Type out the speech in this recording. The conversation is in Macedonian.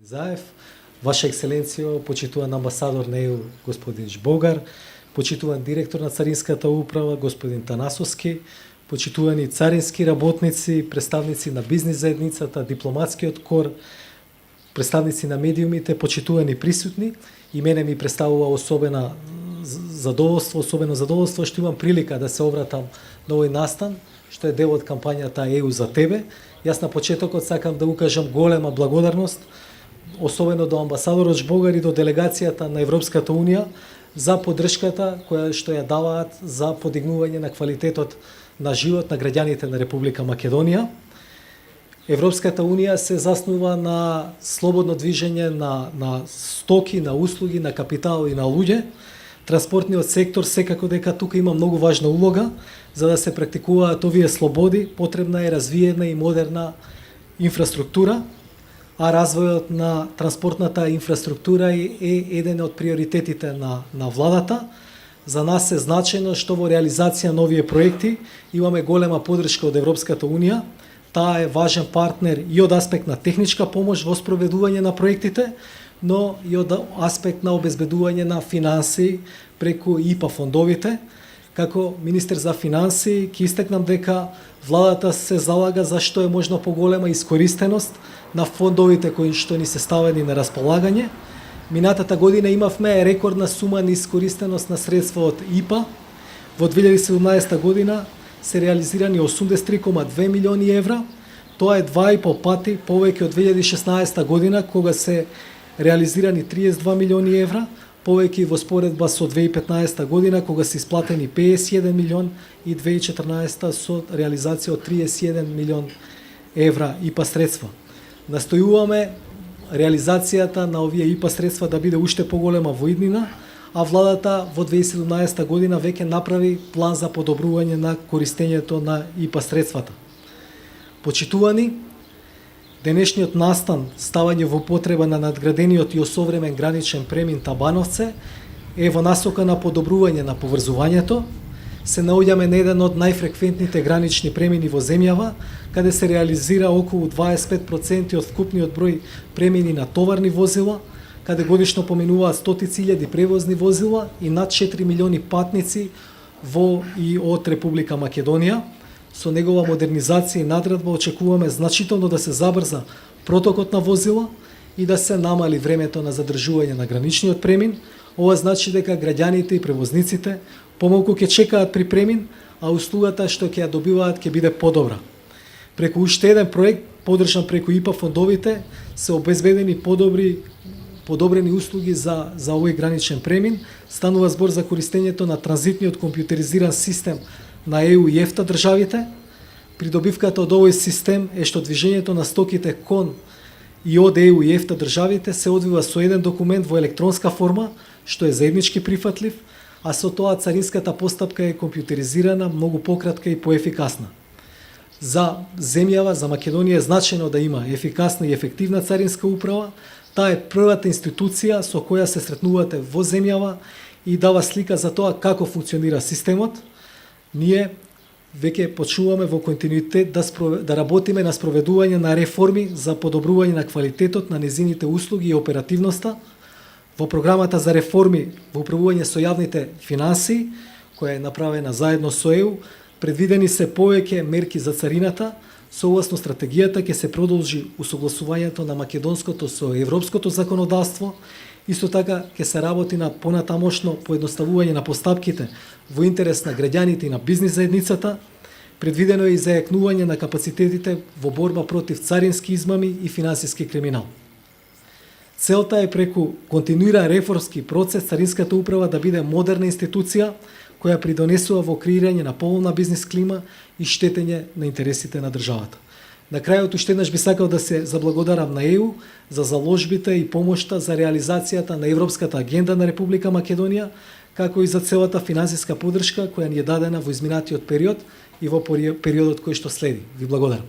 Заев, Ваша екселенцијо, почитуван амбасадор на ЕУ господин Жбогар, почитуван директор на Царинската управа господин Танасовски, почитувани царински работници, представници на бизнис заедницата, дипломатскиот кор, представници на медиумите, почитувани присутни, и мене ми представува особено задоволство што имам прилика да се обратам на овој настан, што е дел од кампањата ЕУ за тебе. Јас на почетокот сакам да укажам голема благодарност, особено до амбасадорот Жбогар и до делегацијата на Европската Унија за поддршката која што ја даваат за подигнување на квалитетот на живот на граѓаните на Република Македонија. Европската Унија се заснува на слободно движење на стоки, на услуги, на капитал и на луѓе. Транспортниот сектор секако дека тука има многу важна улога, за да се практикуваат овие слободи, потребна е развиена и модерна инфраструктура, а развојот на транспортната инфраструктура е еден од приоритетите на владата. За нас е значено што во реализација на овие проекти имаме голема поддршка од Европската Унија. Таа е важен партнер и од аспект на техничка помош во спроведување на проектите, но и од аспект на обезбедување на финанси преку ИПА фондовите. Како министер за финанси ќе истакнам дека владата се залага за што е можно поголема искористеност на фондовите кои што ни се ставени на располагање. Минатата година имавме рекордна сума на искористеност на средства од ИПА. Во 2017 година се реализирани 83,2 милиони евра. Тоа е 2,5 пати повеќе од 2016 година, кога се реализирани 32 милиони евра, повеќе во споредба со 2015 година, кога се исплатени 51 милион, и 2014 со реализација од 31 милион евра ИПА средства. Настојуваме реализацијата на овие ИПА средства да биде уште поголема во иднина, а владата во 2017 година веќе направи план за подобрување на користењето на ИПА средствата. Почитувани, денешниот настан ставање во потреба на надградениот и осовремен граничен премин Табановце е во насока на подобрување на поврзувањето. Се наоѓаме на еден од најфреквентните гранични премини во земјава, каде се реализира околу 25% од вкупниот број премини на товарни возила, каде годишно поминуваат стотици илјади превозни возила и над 4 милиони патници во и од Република Македонија. Со негова модернизација и надградба очекуваме значително да се забрза протокот на возила и да се намали времето на задржување на граничниот премин. Ова значи дека граѓаните и превозниците помалку ќе чекаат при премин, а услугата што ќе ја добиваат ќе биде подобра. Преку уште еден проект, поддржан преку ИПА фондовите, се обезбедени подобрени услуги за овој граничен премин. Станува збор за користењето на транзитниот компјутеризиран систем на ЕУ и ЕФТА државите. Придобивката од овој систем е што движењето на стоките кон и од ЕУ и ЕФТА државите се одвива со еден документ во електронска форма, што е заеднички прифатлив, а со тоа царинската постапка е компјутеризирана, многу пократка и поефикасна. За земјава, за Македонија е значено да има ефикасна и ефективна царинска управа. Таа е првата институција со која се сретнувате во земјава и дава слика за тоа како функционира системот. Ние веќе почнуваме во континуитет да работиме на спроведување на реформи за подобрување на квалитетот на незините услуги и оперативноста. Во програмата за реформи во управување со јавните финанси, која е направена заедно со ЕУ, предвидени се повеќе мерки за царината. Согласно стратегијата ќе се продолжи усогласувањето на македонското со европското законодавство. Исто така ќе се работи на понатамошно поедноставување на постапките во интерес на граѓаните и на бизнис заедницата. Предвидено е и зајакнување на капацитетите во борба против царински измами и финансиски криминал. Целта е преку континуиран реформски процес царинската управа да биде модерна институција која придонесува во креирање на поволна бизнис клима и штетење на интересите на државата. На крајот уште еднаш би сакал да се заблагодарам на ЕУ за заложбите и помошта за реализацијата на Европската агенда на Република Македонија, како и за целата финансиска поддршка која ни е дадена во изминатиот период и во периодот кој што следи. Ви благодарам.